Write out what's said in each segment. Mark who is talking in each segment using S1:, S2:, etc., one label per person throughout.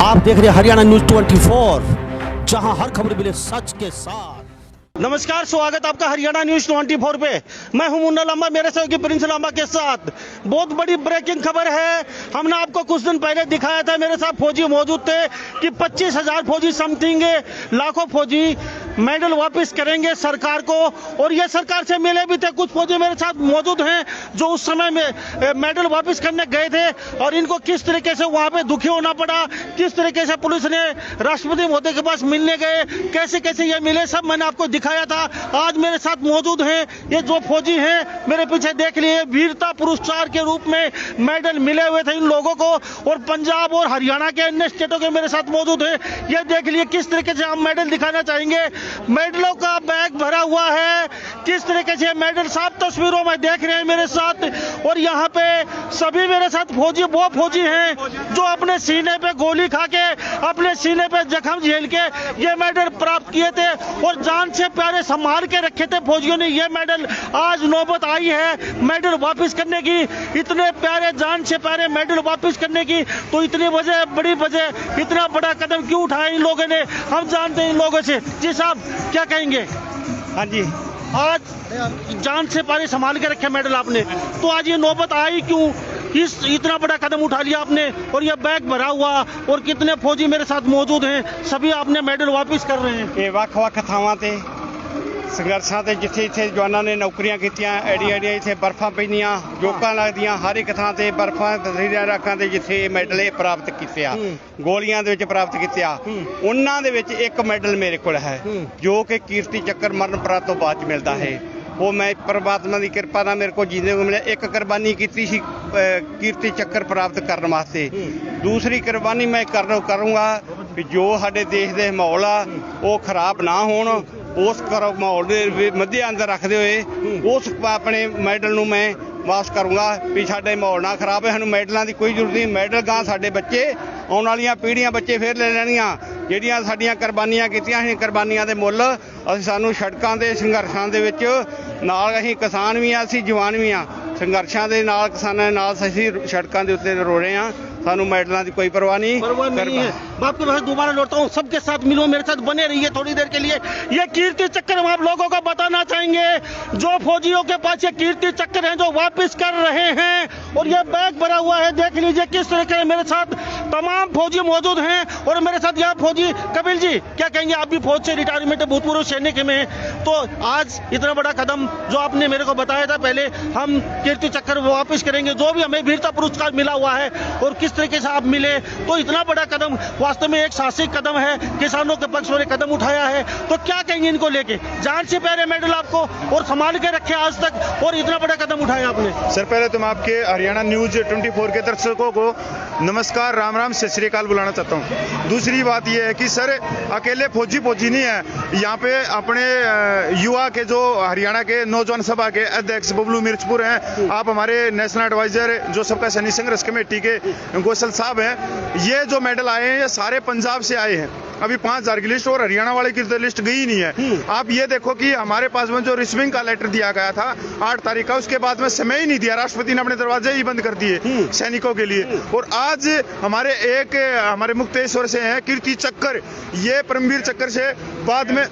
S1: आप देख रहे हैं हरियाणा न्यूज 24, जहां हर खबर मिले सच के साथ। नमस्कार, स्वागत आपका हरियाणा न्यूज 24 पे। मैं हूं मुन्ना लांबा, मेरे सहयोगी प्रिंस लांबा के साथ। बहुत बड़ी ब्रेकिंग खबर है। हमने आपको कुछ दिन पहले दिखाया था, मेरे साथ फौजी मौजूद थे कि 25,000 फौजी समथिंग लाखों फौजी मेडल वापस करेंगे सरकार को, और ये सरकार से मिले भी थे। कुछ फौजी मेरे साथ मौजूद हैं जो उस समय में मेडल वापस करने गए थे, और इनको किस तरीके से वहां पे दुखी होना पड़ा, किस तरीके से पुलिस ने राष्ट्रपति महोदय के पास मिलने गए, कैसे कैसे ये मिले, सब मैंने आपको दिखाया था। आज मेरे साथ मौजूद हैं ये जो फौजी हैं, मेरे पीछे देख लिए, वीरता पुरस्कार के रूप में मेडल मिले हुए थे इन लोगों को, और पंजाब और हरियाणा के अन्य स्टेटों के मेरे साथ मौजूद हैं। ये देख लिए किस तरीके से हम मेडल दिखाना चाहेंगे। मेडलों का बैग भरा हुआ है, किस तरीके से मेडल साफ तस्वीरों में देख रहे हैं मेरे साथ। और यहाँ पे सभी मेरे साथ फौजी वो फौजी हैं जो अपने सीने पे गोली खा के, अपने सीने पे जख्म झेल के ये मेडल प्राप्त किए थे, और जान से प्यारे संभाल के रखे थे फौजियों ने। ये मेडल आज नौबत आई है मेडल वापस करने की, इतने प्यारे जान से प्यारे मेडल वापस करने की। तो इतनी वजह, बड़ी वजह, इतना बड़ा कदम क्यों उठाया इन लोगों ने, हम जानते हैं इन लोगों से। जी साहब, क्या कहेंगे?
S2: हाँ जी,
S1: आज जान से पारे संभाल के रखे मेडल आपने, तो आज ये नौबत आई क्यों? इतना बड़ा कदम उठा लिया आपने, और ये बैग भरा हुआ, और कितने फौजी मेरे साथ मौजूद हैं, सभी आपने मेडल वापस कर रहे हैं।
S2: ये ਵੱਖ-ਵੱਖ ਥਾਵਾਂ ਤੇ ਸੰਘਰਸ਼ਾਂ ਤੇ ਜਿੱਥੇ ਇੱਥੇ ਜਵਾਨਾਂ ਨੇ ਨੌਕਰੀਆਂ ਕੀਤੀਆਂ, ਐਡੀਆਂ ਇੱਥੇ ਬਰਫਾਂ ਪੈਂਦੀਆਂ, ਜੋਕਾਂ ਲੱਗਦੀਆਂ, ਹਰ ਇੱਕ ਥਾਂ ਤੇ ਬਰਫਾਂ ਤਸਵੀਰਾਂ ਰੱਖਾਂ ਤੇ ਜਿੱਥੇ ਮੈਡਲ ਇਹ ਪ੍ਰਾਪਤ ਕੀਤੇ ਆ, ਗੋਲੀਆਂ ਦੇ ਵਿੱਚ ਪ੍ਰਾਪਤ ਕੀਤੇ ਆ, ਉਹਨਾਂ ਦੇ ਵਿੱਚ ਇੱਕ ਮੈਡਲ ਮੇਰੇ ਕੋਲ ਹੈ ਜੋ ਕਿ ਕੀਰਤੀ ਚੱਕਰ ਮਰਨ ਉਪਰੰਤ ਤੋਂ ਬਾਅਦ ਚ ਮਿਲਦਾ ਹੈ। ਉਹ ਮੈਂ ਪ੍ਰਮਾਤਮਾ ਦੀ ਕਿਰਪਾ ਨਾਲ ਮੇਰੇ ਕੋਲ ਜੀਂਦੇ ਨੂੰ ਮਿਲਿਆ। ਇੱਕ ਕੁਰਬਾਨੀ ਕੀਤੀ ਸੀ ਕੀਰਤੀ ਚੱਕਰ ਪ੍ਰਾਪਤ ਕਰਨ ਵਾਸਤੇ, ਦੂਸਰੀ ਕੁਰਬਾਨੀ ਮੈਂ ਕਰੂੰਗਾ ਵੀ ਜੋ ਸਾਡੇ ਦੇਸ਼ ਦੇ ਮਾਹੌਲ ਆ ਉਹ ਖਰਾਬ ਨਾ ਹੋਣ, ਉਸ ਮਾਹੌਲ ਦੇ ਮੱਦੇ ਅੰਦਰ ਰੱਖਦੇ ਹੋਏ ਉਸ ਆਪਣੇ ਮੈਡਲ ਨੂੰ ਮੈਂ ਵਾਪਸ ਕਰੂੰਗਾ ਵੀ ਸਾਡੇ ਮਾਹੌਲ ਨਾ ਖਰਾਬ ਹੈ। ਸਾਨੂੰ ਮੈਡਲਾਂ ਦੀ ਕੋਈ ਜ਼ਰੂਰਤ ਨਹੀਂ। ਮੈਡਲ ਗਾਂ ਸਾਡੇ ਬੱਚੇ, ਆਉਣ ਵਾਲੀਆਂ ਪੀੜ੍ਹੀਆਂ ਬੱਚੇ ਫੇਰ ਲੈ ਲੈਣੀਆਂ। ਜਿਹੜੀਆਂ ਸਾਡੀਆਂ ਕੁਰਬਾਨੀਆਂ ਕੀਤੀਆਂ ਸੀ, ਕੁਰਬਾਨੀਆਂ ਦੇ ਮੁੱਲ ਅਸੀਂ ਸਾਨੂੰ ਸੜਕਾਂ ਦੇ ਸੰਘਰਸ਼ਾਂ ਦੇ ਵਿੱਚ ਨਾਲ, ਅਸੀਂ ਕਿਸਾਨ ਵੀ ਆ, ਅਸੀਂ ਜਵਾਨ ਵੀ ਆ, ਸੰਘਰਸ਼ਾਂ ਦੇ ਨਾਲ, ਕਿਸਾਨਾਂ ਦੇ ਨਾਲ ਅਸੀਂ ਸੜਕਾਂ ਦੇ ਉੱਤੇ ਰੋ ਰਹੇ ਹਾਂ। ਸਾਨੂੰ ਮੈਡਲਾਂ ਦੀ कोई परवाह नहीं
S1: है। मैं आपके पास दोबारा लौटता हूँ, सबके साथ मिलो, मेरे साथ बने रहिए थोड़ी देर के लिए। ये कीर्ति चक्र हम आप लोगों को बताना चाहेंगे, जो फौजियों के पास ये कीर्ति चक्र है जो वापस कर रहे हैं, और ये बैग भरा हुआ है। देख लीजिए किस तरीके से मेरे साथ तमाम फौजी मौजूद हैं, और मेरे साथ यहाँ फौजी कपिल जी, क्या कहेंगे? आप भी फौज से रिटायरमेंट भूतपूर्व सैनिक में, तो आज इतना बड़ा कदम जो आपने मेरे को बताया था पहले, हम कीर्ति चक्र वापस करेंगे, जो भी हमें वीरता पुरस्कार मिला हुआ है, और किस तरीके से आप मिले, तो इतना बड़ा कदम वास्तव में एक साहसिक कदम है, किसानों के पक्ष में कदम उठाया है। तो क्या कहेंगे इनको लेके? जान से प्यारे मेडल आपको और संभाल के रखे आज तक, और इतना बड़ा कदम उठाया आपने।
S3: सर, पहले तो मैं आपके हरियाणा न्यूज 24 के दर्शकों को नमस्कार, राम राम, सत श्री अकाल बुलाना चाहता हूँ। दूसरी बात यह है कि सर, अकेले फौजी नहीं है यहाँ पे, अपने युवा के जो हरियाणा के नौजवान सभा के अध्यक्ष बबलू मिर्चपुर हैं, आप हमारे नेशनल एडवाइजर जो सबका सैनिक संघर्ष कमेटी के गोसल साहब हैं। ये जो मेडल आए हैं ये सारे पंजाब से आए हैं। अभी 5,000 की लिस्ट, और हरियाणा वाले की तो लिस्ट गई नहीं है। आप ये देखो कि हमारे पास में जो रिसीविंग का लेटर दिया गया था 8 तारीख का, उसके बाद में समय ही नहीं दिया, राष्ट्रपति ने अपने दरवाजे ही बंद कर दिए सैनिकों के लिए। और आज हमारे मुक्तेश्वर से हैं कीर्ति चक्कर, ये परमवीर चक्कर से बाद में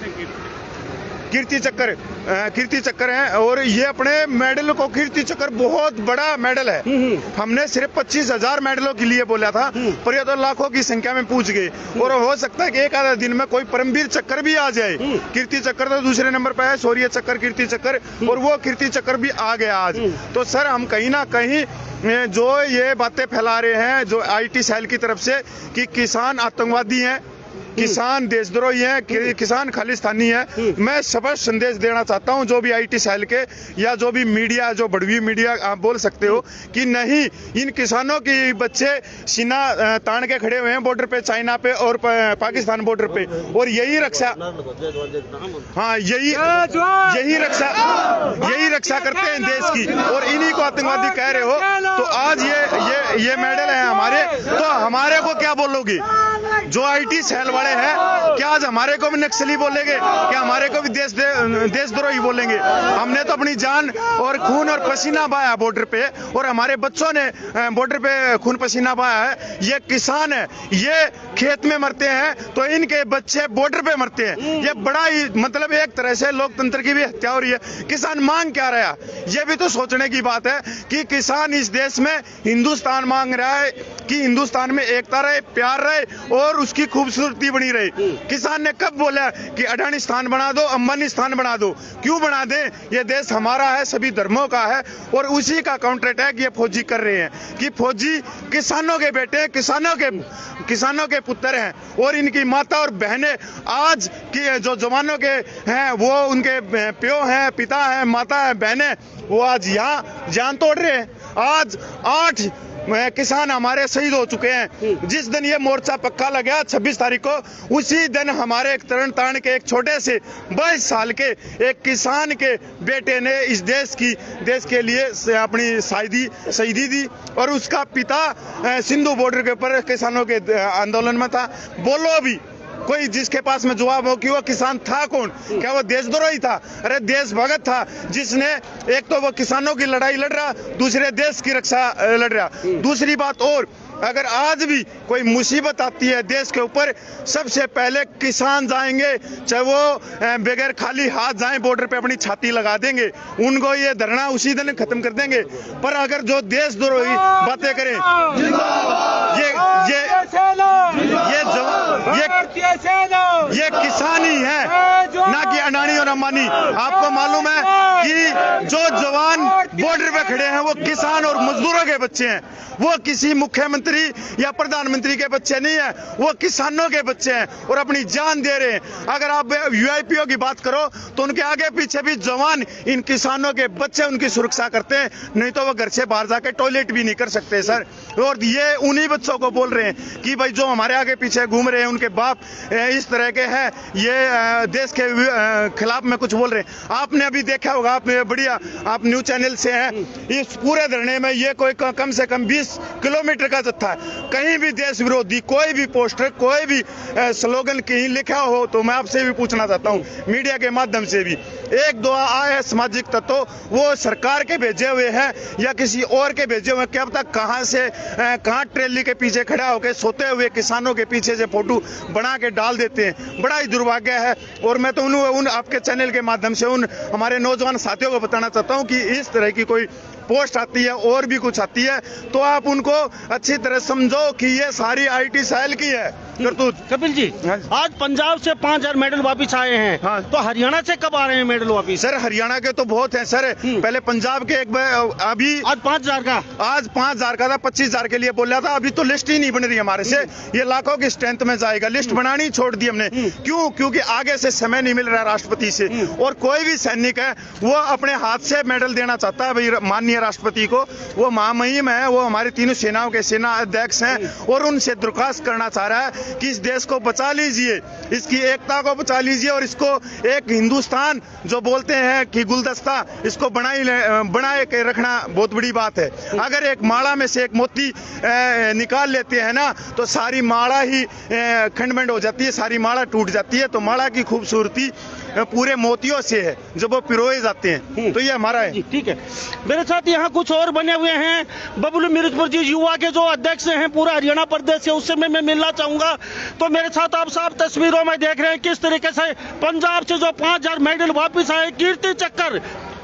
S3: कीर्ति चक्कर हैं, और ये अपने मेडल को, कीर्ति चक्कर बहुत बड़ा मेडल है। हमने सिर्फ 25,000 मेडलों के लिए बोला था, पर ये तो लाखों की संख्या में पूछ गए, और हो सकता है कि एक आधा दिन में कोई परमवीर चक्कर भी आ जाए। कीर्ति चक्कर तो दूसरे नंबर पर है, शौर्य चक्कर, कीर्ति चक्कर, और वो कीर्ति चक्कर भी आ गया आज। तो सर, हम कहीं ना कहीं जो ये बातें फैला रहे हैं जो IT सेल की तरफ से कि किसान आतंकवादी हैं, किसान देशद्रोही हैं, किसान खालिस्तानी है, मैं स्पष्ट संदेश देना चाहता हूं जो भी IT सेल के या जो भी मीडिया, जो बड़वी मीडिया आप बोल सकते हो कि नहीं, इन किसानों के बच्चे सीना तान के खड़े हुए हैं बॉर्डर पे, चाइना पे और पाकिस्तान बॉर्डर पे, और यही रक्षा, हाँ यही रक्षा करते हैं देश की, और इन्हीं को आतंकवादी कह रहे हो। तो आज ये मेडल है हमारे, तो हमारे को क्या बोलोगे? जो आईटी सेल वाले हैं, क्या आज हमारे को भी नक्सली बोलेंगे? क्या हमारे को भी देशद्रोही बोलेंगे? हमने तो अपनी जान और खून और पसीना बहाया बॉर्डर पे, और हमारे बच्चों ने बॉर्डर पे खून पसीना बहाया है। ये किसान है, ये खेत में मरते हैं तो इनके बच्चे बॉर्डर पे मरते हैं। ये बड़ा ही मतलब एक तरह से लोकतंत्र की भी हत्या हो रही है। किसान मांग क्या रहा? ये भी तो सोचने की बात है कि किसान इस देश में हिंदुस्तान मांग रहा है कि हिंदुस्तान में एकता रहे, प्यार रहे और उसकी खूबसूरती बनी रहे। किसान ने कब बोला कि अडानी स्थान बना दो, अंबानी स्थान बना दो? क्यों बना दें? ये देश हमारा है, सभी धर्मों का है, और उसी का काउंटर अटैक ये फौजी कर रहे हैं कि फौजी किसानों के बेटे, किसानों के पुत्र हैं, और इनकी माता और बहनें आज की जो जवानों के हैं वो उनके प्यो हैं, पिता हैं, माता है, बहनें, वो आज यहाँ जान तोड़ रहे हैं। आज 8 किसान हमारे शहीद हो चुके हैं। जिस दिन ये मोर्चा पक्का लगा 26 तारीख को, उसी दिन हमारे एक तरन तारण के एक छोटे से 22 साल के एक किसान के बेटे ने इस देश के लिए अपनी शहीदी दी, और उसका पिता सिंधु बॉर्डर के ऊपर किसानों के आंदोलन में था। बोलो अभी कोई जिसके पास में जवाब हो कि वो किसान था कौन? क्या वो देशद्रोही था? अरे देशभक्त था, जिसने एक तो वो किसानों की लड़ाई लड़ रहा, दूसरे देश की रक्षा लड़ रहा। दूसरी बात और, अगर आज भी कोई मुसीबत आती है देश के ऊपर, सबसे पहले किसान जाएंगे, चाहे वो बगैर खाली हाथ जाएं, बॉर्डर पे अपनी छाती लगा देंगे, उनको ये धरना उसी दिन खत्म कर देंगे। पर अगर जो देशद्रोही बातें करें, ये किसान ही है, ना कि अडानी और अंबानी। आपको मालूम है कि जो जवान बॉर्डर पे खड़े हैं वो किसान और मजदूरों के बच्चे हैं, वो किसी मुख्यमंत्री या प्रधानमंत्री के बच्चे नहीं है, वो किसानों के बच्चे हैं और अपनी जान दे रहे हैं। अगर आप वीआईपीओ की बात करो तो उनके आगे पीछे भी जवान इन किसानों के बच्चे उनकी सुरक्षा करते हैं, नहीं तो वो घर से बाहर जाके टॉयलेट भी नहीं कर सकते सर। और ये उन्हीं बच्चों को बोल रहे हैं कि भाई जो हमारे आगे पीछे घूम रहे हैं उनके बाप इस तरह के हैं, ये देश के खिलाफ में कुछ बोल रहे हैं। आपने अभी देखा होगा, आप न्यूज चैनल से हैं, इस पूरे धरने में ये कोई कम से कम 20 किलोमीटर का जत्था है। कहीं भी देश विरोधी कोई भी पोस्टर, कोई भी स्लोगन कहीं लिखा हो तो मैं आपसे भी पूछना चाहता हूँ, मीडिया के माध्यम से भी, 1-2 आए सामाजिक तत्व वो सरकार के भेजे हुए हैं या किसी और के भेजे हुए, क्या पता कहाँ ट्रेली के पीछे खड़ा होकर सोते हुए किसानों के पीछे से फोटो बना के डाल देते हैं। बड़ा ही दुर्भाग्य है। और मैं तो उन आपके चैनल के माध्यम से उन हमारे नौजवान साथियों को बताना चाहता हूं कि इस तरह की कोई पोस्ट आती है और भी कुछ आती है तो आप उनको अच्छी तरह समझो कि ये सारी आईटी सेल की है करतूत।
S1: कपिल जी, आज पंजाब से 5000 मेडल वापिस आए हैं।
S3: हाँ।
S1: तो हरियाणा से कब आ रहे हैं मेडल वापिस?
S3: सर हरियाणा के तो बहुत हैं सर। पहले पंजाब के एक अभी
S1: आज 5000 का,
S3: आज 5000 का था, 25000 के लिए बोला था। अभी तो लिस्ट ही नहीं बन रही हमारे से, ये लाखों की स्ट्रेंथ में जाएगा। लिस्ट बनानी छोड़ दी हमने। क्यों? क्योंकि आगे से समय नहीं मिल रहा राष्ट्रपति से, और कोई भी सैनिक है वो अपने हाथ से मेडल देना चाहता है भाई माननीय राष्ट्रपति को। वो महामहिम है, वो हमारी तीनों सेनाओं के सेना अध्यक्ष हैं, और उनसे दरख्वास्त करना चाह रहा है कि इस देश को बचा लीजिए, इसकी एकता को बचा लीजिए, और इसको एक हिंदुस्तान जो बोलते हैं कि गुलदस्ता, इसको बनाए के रखना बहुत बड़ी बात है। अगर एक माला में से एक मोती निकाल लेते हैं ना तो सारी माला ही खंड-मंड हो जाती है, सारी माला टूट जाती है। तो माला की खूबसूरती पूरे मोतियों से है जब वो पिरोए जाते हैं। तो ये हमारा है।
S1: ठीक है, मेरे साथ यहाँ कुछ और बने हुए हैं। बबलू मिर्जपुर जी युवा के जो अध्यक्ष हैं पूरा हरियाणा प्रदेश से, उससे मैं मिलना चाहूंगा। तो मेरे साथ आप साफ तस्वीरों में देख रहे हैं किस तरीके से पंजाब से जो 5000 मेडल वापिस आए, कीर्ति चक्कर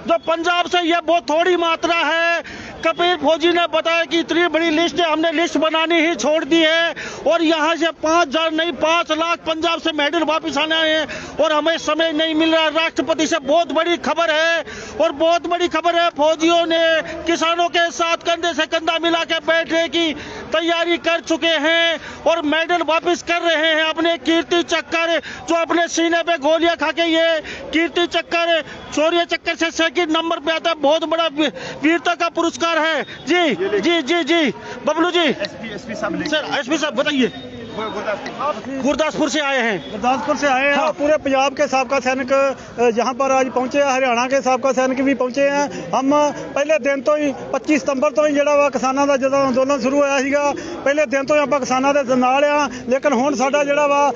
S1: जो पंजाब से, यह बहुत थोड़ी मात्रा है। कपिल फौजी ने बताया कि इतनी बड़ी लिस्ट है, हमने लिस्ट बनानी ही छोड़ दी है, और यहाँ से 5000 नहीं 5 लाख पंजाब से मेडल वापिस आने हैं, और हमें समय नहीं मिल रहा। राष्ट्रपति से बहुत बड़ी खबर है, और बहुत बड़ी खबर है, फौजियों ने किसानों के साथ कंधे से कंधा मिला के बैठने की तैयारी कर चुके हैं और मेडल वापिस कर रहे हैं। अपने कीर्ति चक्कर जो अपने सीने पे गोलियां खा के, ये कीर्ति चक्कर शौर्य चक्कर से 2nd नंबर पे आता है। बहुत बड़ा वीरता का पुरस्कार है। जी जी जी जी बबलू जी,
S3: एसपी साहब,
S1: सर एसपी साहब बताइए। गुरदासपुर से आए हैं।
S4: गुरदासपुर से आए हैं और पूरे पंजाब के साबका सैनिक यहाँ पर आज पहुंचे हैं। हरियाणा के साबका सैनिक भी पहुंचे हैं। हम पहले दिन तो ही 25 ਸਤੰਬਰ ਤੋਂ ਹੀ ਜਿਹੜਾ ਵਾ ਕਿਸਾਨਾਂ ਦਾ ਜਦੋਂ ਅੰਦੋਲਨ ਸ਼ੁਰੂ ਹੋਇਆ ਸੀਗਾ, ਪਹਿਲੇ ਦਿਨ ਤੋਂ ਹੀ ਆਪਾਂ ਕਿਸਾਨਾਂ ਦੇ ਨਾਲ ਆ। ਲੇਕਿਨ ਹੁਣ ਸਾਡਾ ਜਿਹੜਾ ਵਾ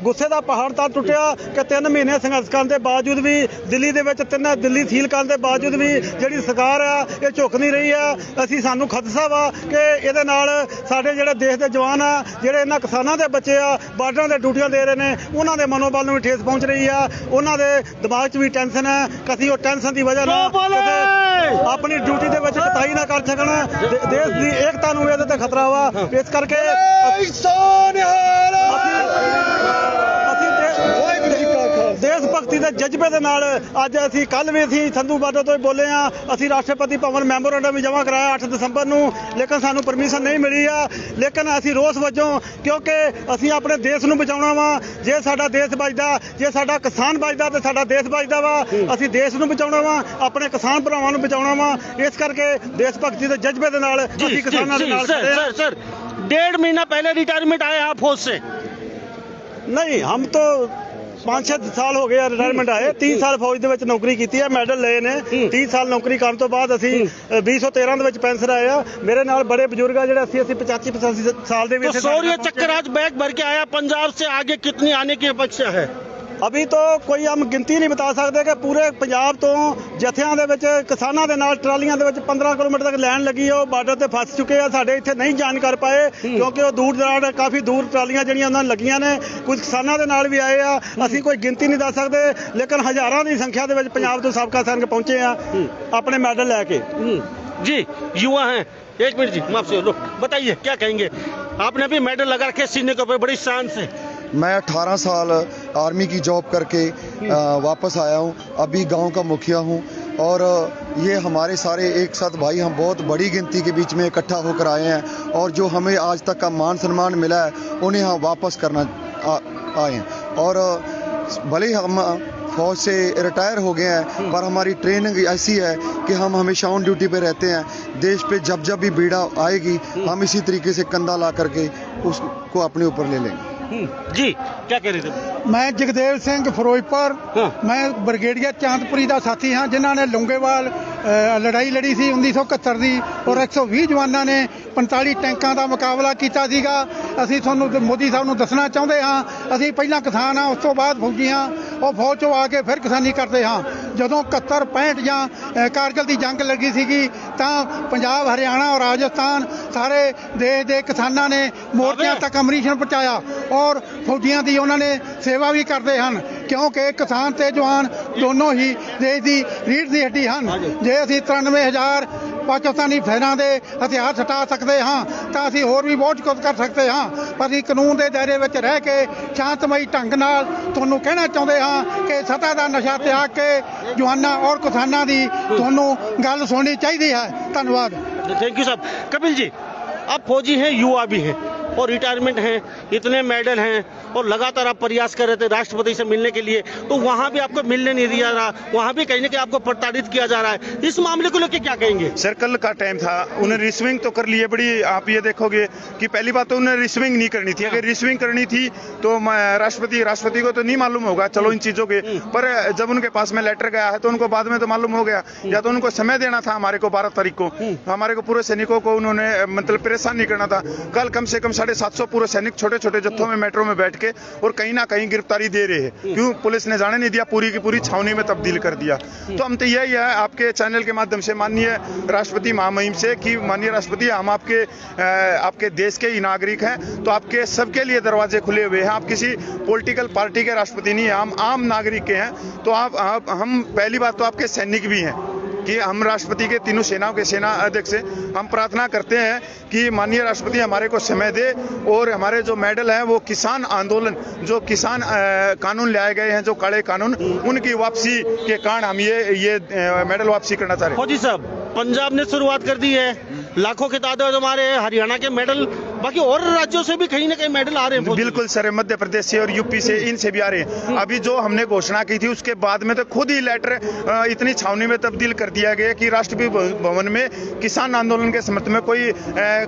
S4: ਗੁੱਸੇ ਦਾ ਪਹਾੜ ਤਾਂ ਟੁੱਟਿਆ ਕਿ 3 ਮਹੀਨੇ ਸੰਘਰਸ਼ ਕਰਨ ਦੇ ਬਾਵਜੂਦ ਵੀ ਦਿੱਲੀ ਦੇ ਵਿੱਚ ਦਿੱਲੀ ਸੀਲ ਕਰਨ ਦੇ ਬਾਵਜੂਦ ਵੀ ਜਿਹੜੀ ਸਰਕਾਰ ਆ ਇਹ ਝੁਕ ਨਹੀਂ ਰਹੀ ਆ। ਸਾਨੂੰ ਖਦਸ਼ਾ ਵਾ ਕਿ ਇਹਦੇ ਨਾਲ ਸਾਡੇ ਜਿਹੜੇ ਦੇਸ਼ ਦੇ ਜਵਾਨ ਆ, ਜਿਹੜੇ ਇਹਨਾਂ ਕਿਸਾਨਾਂ ਦੇ ਬੱਚੇ ਆ, ਬਾਰਡਰਾਂ ਦੇ ਡਿਊਟੀਆਂ ਦੇ ਰਹੇ ਨੇ, ਉਹਨਾਂ ਦੇ ਮਨੋਬਲ ਨੂੰ ਵੀ ਠੇਸ ਪਹੁੰਚ ਰਹੀ ਆ। ਉਹਨਾਂ ਦੇ ਦਿਮਾਗ 'ਚ ਵੀ ਟੈਨਸ਼ਨ ਹੈ ਕਿ ਅਸੀਂ ਉਹ ਟੈਨਸ਼ਨ ਦੀ ਵਜ੍ਹਾ ਨਾਲ ਆਪਣੀ ਡਿਊਟੀ ਦੇ ਵਿੱਚ ਕਤਾਈ ਨਾ ਕਰ ਸਕਣ। ਦੇਸ਼ ਦੀ ਏਕਤਾ ਨੂੰ ਇਹਦੇ ਤੇ ਖਤਰਾ ਵਾ। ਇਸ ਕਰਕੇ ਦੇਸ਼ ਭਗਤੀ ਦੇ ਜਜ਼ਬੇ ਦੇ ਨਾਲ ਅੱਜ ਅਸੀਂ ਕੱਲ ਵੀ ਅਸੀਂ ਸੰਧੂ ਬਾਰਡਰ ਤੋਂ ਹੀ ਬੋਲੇ ਆ। ਅਸੀਂ ਰਾਸ਼ਟਰਪਤੀ ਭਵਨ ਮੈਮੋਰੰਡਮ ਵੀ ਜਮ੍ਹਾਂ ਕਰਾਇਆ 8 ਦਸੰਬਰ ਨੂੰ, ਲੇਕਿਨ ਸਾਨੂੰ ਪਰਮਿਸ਼ਨ ਨਹੀਂ ਮਿਲੀ ਆ। ਲੇਕਿਨ ਅਸੀਂ ਰੋਸ ਵਜੋਂ, ਕਿਉਂਕਿ ਅਸੀਂ ਆਪਣੇ ਦੇਸ਼ ਨੂੰ ਬਚਾਉਣਾ ਵਾ। ਜੇ ਸਾਡਾ ਦੇਸ਼ ਬਚਦਾ, ਜੇ ਸਾਡਾ ਕਿਸਾਨ ਬਚਦਾ ਤੇ ਸਾਡਾ ਦੇਸ਼ ਬਚਦਾ ਵਾ। ਅਸੀਂ ਦੇਸ਼ ਨੂੰ ਬਚਾਉਣਾ ਵਾ, ਆਪਣੇ ਕਿਸਾਨ ਭਰਾਵਾਂ ਨੂੰ ਬਚਾਉਣਾ ਵਾ। ਇਸ ਕਰਕੇ ਦੇਸ਼ ਭਗਤੀ ਦੇ ਜਜ਼ਬੇ ਦੇ ਨਾਲ ਅਸੀਂ ਕਿਸਾਨਾਂ ਦੇ ਨਾਲ ਖੜੇ ਹਾਂ।
S1: सर 1.5 महीना पहले रिटायरमेंट आए आप फौज से?
S4: नहीं, हम तो 5-6 ਸਾਲ ਹੋ ਗਏ ਰਿਟਾਇਰਮੈਂਟ ਆਏ। 30 ਸਾਲ ਫੌਜ ਦੇ ਵਿੱਚ ਨੌਕਰੀ ਕੀਤੀ ਹੈ, ਮੈਡਲ ਲਏ ਨੇ। 30 ਸਾਲ ਨੌਕਰੀ ਕਰਨ ਤੋਂ ਬਾਅਦ ਅਸੀਂ 2013 ਦੇ ਵਿੱਚ ਪੈਨਸ਼ਨ ਆਏ ਆ। ਮੇਰੇ ਨਾਲ ਬੜੇ ਬਜ਼ੁਰਗ ਆ ਜਿਹੜੇ 85 ਸਾਲ ਦੇ ਵੀ
S1: तो शौर्य चक्र आज बैग भर के आया पंजाब से, आगे कितनी आने की अपेक्षा है?
S4: अभी तो कोई हम गिनती नहीं बता सकते कि पूरे पंजाब तो जत्थियां ਦੇ ਵਿੱਚ ਕਿਸਾਨਾਂ ਦੇ ਨਾਲ ਟਰਾਲੀਆਂ ਦੇ ਵਿੱਚ 15 ਕਿਲੋਮੀਟਰ ਤੱਕ ਲਾਈਨ ਲੱਗੀ ਹੈ। ਉਹ ਬਾਰਡਰ ਤੇ ਫਸ ਚੁੱਕੇ ਆ। ਸਾਡੇ ਇੱਥੇ ਨਹੀਂ ਜਾਣ ਕਰ ਪਾਏ ਕਿਉਂਕਿ ਉਹ ਦੂਰ ਦਰਾੜ ਕਾਫੀ ਦੂਰ ਟਰਾਲੀਆਂ ਜਿਹੜੀਆਂ ਉਹਨਾਂ ਨੂੰ ਲੱਗੀਆਂ ਨੇ। ਕੁਝ ਕਿਸਾਨਾਂ ਦੇ ਨਾਲ ਵੀ ਆਏ ਆ। ਅਸੀਂ ਕੋਈ ਗਿਣਤੀ ਨਹੀਂ ਦੱਸ ਸਕਦੇ, ਲੇਕਿਨ ਹਜ਼ਾਰਾਂ ਦੀ ਸੰਖਿਆ ਦੇ ਵਿੱਚ ਪੰਜਾਬ ਤੋਂ ਸਾਬਕਾ ਸੈਨਿਕ ਪਹੁੰਚੇ ਆ ਆਪਣੇ ਮੈਡਲ ਲੈ ਕੇ।
S1: जी युवा हैं, एक मिनट जी, माफ से लो, बताइए क्या कहेंगे? आपने भी मेडल लगा रखे सीने के ऊपर बड़ी शान से।
S5: मैं 18 साल आर्मी की जॉब करके वापस आया हूँ। अभी गांव का मुखिया हूँ और ये हमारे सारे एक साथ भाई, हम बहुत बड़ी गिनती के बीच में इकट्ठा होकर आए हैं और जो हमें आज तक का मान सम्मान मिला है उन्हें हम वापस करना आए हैं। और भले ही हम फौज से रिटायर हो गए हैं पर हमारी ट्रेनिंग ऐसी है कि हम हमेशा ऑन ड्यूटी पे रहते हैं। देश पे जब भी बीड़ा आएगी हम इसी तरीके से कंधा ला करके उसको अपने ऊपर ले लेंगे।
S1: जी क्या कह रहे थे?
S6: मैं जगदेव सिंह फिरोजपुर, मैं ब्रिगेडियर ਚਾਂਦਪੁਰੀ ਦਾ ਸਾਥੀ ਹਾਂ ਜਿਨ੍ਹਾਂ ਨੇ ਲੌਂਗੋਵਾਲ ਲੜਾਈ ਲੜੀ ਸੀ 1971 ਦੀ ਔਰ 120 ਜਵਾਨਾਂ ਨੇ 45 ਟੈਂਕਾਂ ਦਾ ਮੁਕਾਬਲਾ ਕੀਤਾ ਸੀਗਾ। ਅਸੀਂ ਤੁਹਾਨੂੰ ਮੋਦੀ ਸਾਹਿਬ ਨੂੰ ਦੱਸਣਾ ਚਾਹੁੰਦੇ ਹਾਂ, ਅਸੀਂ ਪਹਿਲਾਂ ਕਿਸਾਨ ਹਾਂ, ਉਸ ਤੋਂ ਬਾਅਦ ਫੌਜੀ ਹਾਂ। ਉਹ ਫੌਜ ਚੋਂ ਆ ਕੇ ਫਿਰ ਕਿਸਾਨੀ ਕਰਦੇ ਹਾਂ। ਜਦੋਂ 71, 65 ਜਾਂ ਕਾਰਗਿਲ ਦੀ ਜੰਗ ਲੱਗੀ ਸੀਗੀ ਤਾਂ ਪੰਜਾਬ, ਹਰਿਆਣਾ ਔਰ ਰਾਜਸਥਾਨ ਸਾਰੇ ਦੇਸ਼ ਦੇ ਕਿਸਾਨਾਂ ਨੇ ਮੋਰਚਿਆਂ ਤੱਕ ਅਮਰੀਸ਼ਨ ਪਹੁੰਚਾਇਆ ਔਰ ਫੌਜੀਆਂ ਦੀ ਉਹਨਾਂ ਨੇ ਸੇਵਾ ਵੀ ਕਰਦੇ ਹਨ ਕਿਉਂਕਿ ਕਿਸਾਨ ਤੇ ਜਵਾਨ ਦੋਨੋਂ ਹੀ ਦੇਸ਼ ਦੀ ਰੀੜ੍ਹ ਦੀ ਹੱਡੀ ਹਨ। ਜੇ ਅਸੀਂ 93,000 ਪਾਕਿਸਤਾਨੀ ਫੌਜਾਂ ਦੇ ਹਥਿਆਰ ਛੁਟਾ ਸਕਦੇ ਹਾਂ ਤਾਂ ਅਸੀਂ ਹੋਰ ਵੀ ਬਹੁਤ ਕੁਝ ਕਰ ਸਕਦੇ ਹਾਂ। ਪਰ ਅਸੀਂ ਕਾਨੂੰਨ ਦੇ ਦਾਇਰੇ ਵਿੱਚ ਰਹਿ ਕੇ ਸ਼ਾਂਤਮਈ ਢੰਗ ਨਾਲ ਤੁਹਾਨੂੰ ਕਹਿਣਾ ਚਾਹੁੰਦੇ ਹਾਂ ਕਿ ਸੱਤਾ ਦਾ ਨਸ਼ਾ ਤਿਆਗ ਕੇ ਜਵਾਨਾਂ ਔਰ ਕਿਸਾਨਾਂ ਦੀ ਤੁਹਾਨੂੰ ਗੱਲ ਸੁਣਨੀ ਚਾਹੀਦੀ ਹੈ। ਧੰਨਵਾਦ।
S1: थैंक यू साहब। कपिल जी, आप फौजी हैं, युवा भी हैं और रिटायरमेंट हैं, इतने मेडल हैं और लगातार आप प्रयास कर रहे थे राष्ट्रपति से मिलने के लिए, तो वहाँ भी आपको मिलने नहीं दिया रहा, वहाँ भी कहीं ना कहीं आपको प्रताड़ित किया जा रहा है। इस मामले को लेकर क्या कहेंगे?
S3: सर कल का टाइम था, उन्हें रिसीविंग तो कर लिए। बड़ी आप ये देखोगे कि पहली बात तो उन्हें रिसीविंग नहीं करनी थी। अगर रिसीविंग करनी थी तो राष्ट्रपति को तो नहीं मालूम होगा चलो इन चीज़ों के, पर जब उनके पास में लेटर गया है तो उनको बाद में तो मालूम हो गया। या तो उनको समय देना था हमारे को 12 तारीख को, हमारे को पूरे सैनिकों को उन्होंने मतलब परेशान नहीं करना था। कल कम से कम 750 पूरे सैनिक छोटे छोटे जत्थों में मेट्रो में बैठ के और कहीं ना कहीं गिरफ्तारी दे रहे हैं। क्यों? पुलिस ने जाने नहीं दिया, पूरी की पूरी छावनी में तब्दील कर दिया। तो हम तो यही है आपके चैनल के माध्यम से माननीय राष्ट्रपति महामहिम से कि माननीय राष्ट्रपति, हम आपके देश के ही नागरिक हैं, तो आपके सबके लिए दरवाजे खुले हुए हैं। आप किसी पॉलिटिकल पार्टी के राष्ट्रपति नहीं हैं, हम आम नागरिक के हैं। तो हम पहली बात तो आपके सैनिक भी हैं कि हम राष्ट्रपति के तीनों सेनाओं के सेना अध्यक्ष से हम प्रार्थना करते हैं कि माननीय राष्ट्रपति हमारे को समय दे और हमारे जो मेडल हैं वो किसान आंदोलन, जो किसान कानून लाए गए हैं, जो काले कानून, उनकी वापसी के कारण हम ये मेडल वापसी करना चाह रहे हैं।
S1: फौजी साहब, पंजाब ने शुरुआत कर दी है, लाखों की तादाद हमारे हरियाणा के मेडल बाकी और राज्यों से भी कहीं ना कहीं मेडल आ रहे हैं फौजी।
S3: बिल्कुल सर, मध्य प्रदेश से और यूपी से इनसे भी आ रहे हैं। अभी जो हमने घोषणा की थी उसके बाद में तो खुद ही लेटर इतनी छावनी में तब्दील कर दिया गया कि राष्ट्रपति भवन में किसान आंदोलन के समर्थन में कोई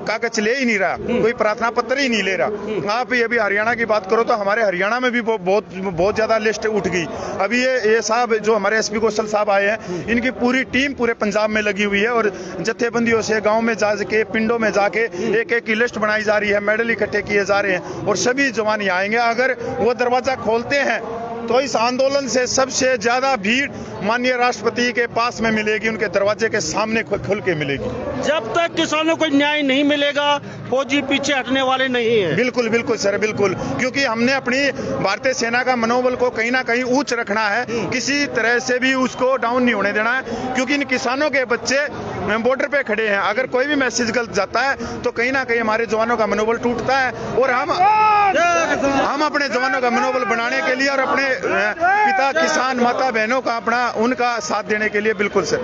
S3: कागज ले ही नहीं रहा, कोई प्रार्थना पत्र ही नहीं ले रहा। आप अभी हरियाणा की बात करो तो हमारे हरियाणा में भी बहुत ज्यादा लिस्ट उठ गई। अभी ये साहब जो हमारे एसपी कौशल साहब आए हैं, इनकी पूरी टीम पूरे पंजाब में लगी हुई है और जत्थेबंदियों से गांव में जाके पिंडों में जाके एक एक की लिस्ट बनाई जा रही है, मेडल इकट्ठे किए जा रहे हैं और सभी जवान यहाँ आएंगे। अगर वो दरवाजा खोलते हैं तो इस आंदोलन से सबसे ज्यादा भीड़ माननीय राष्ट्रपति के पास में मिलेगी, उनके दरवाजे के सामने खुल के मिलेगी।
S1: जब तक किसानों को न्याय नहीं मिलेगा फौजी पीछे हटने वाले नहीं है।
S3: बिल्कुल बिल्कुल सर, बिल्कुल, क्योंकि हमने अपनी भारतीय सेना का मनोबल को कहीं ना कहीं ऊंच रखना है, किसी तरह से भी उसको डाउन नहीं होने देना है, क्योंकि इन किसानों के बच्चे बॉर्डर पे खड़े हैं। अगर कोई भी मैसेज गलत जाता है तो कहीं ना कहीं हमारे जवानों का मनोबल टूटता है और हम अपने जवानों का मनोबल बनाने के लिए और अपने पिता किसान माता बहनों का अपना उनका साथ देने के लिए बिल्कुल सर।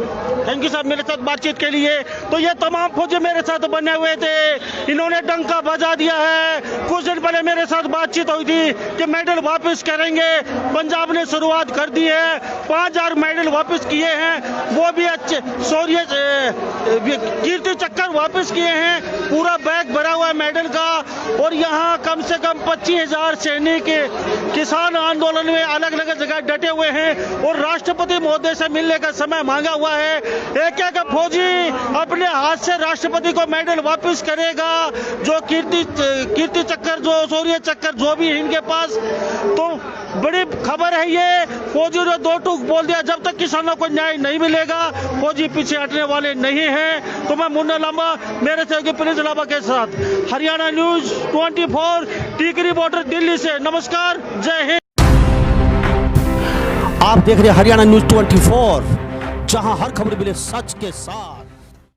S1: थैंक यू सर मेरे साथ बातचीत के लिए। तो ये तमाम फौजी मेरे साथ बने हुए थे, इन्होंने डंका बजा दिया है। कुछ दिन पहले मेरे साथ बातचीत हुई थी कि मेडल वापस करेंगे, पंजाब ने शुरुआत कर दी है, 5000 मेडल वापस किए हैं, वो भी अच्छे शौर्य कीर्ति चक्कर वापस किए हैं, पूरा बैग भरा हुआ है मेडल का। और यहाँ कम से कम 25,000 सैनिक किसान आंदोलन में अलग अलग जगह डटे हुए हैं और राष्ट्रपति महोदय से मिलने का समय मांगा हुआ है। एक एक फौजी अपने हाथ से राष्ट्रपति को मेडल वापस करेगा, जो कीर्ति चक्कर, जो शौर्य चक्कर, जो भी है इनके पास। तो बड़ी खबर है ये, फौजी ने दो टूक बोल दिया, जब तक किसानों को न्याय नहीं मिलेगा फौजी पीछे हटने वाले नहीं हैं। तो मैं मुन्ना लांबा, मेरे सहयोगी प्रिंस लांबा के साथ हरियाणा न्यूज 24 टीकरी बॉर्डर दिल्ली से। नमस्कार, जय हिंद। आप देख रहे हैं हरियाणा न्यूज 24, जहां हर खबर मिले सच के साथ।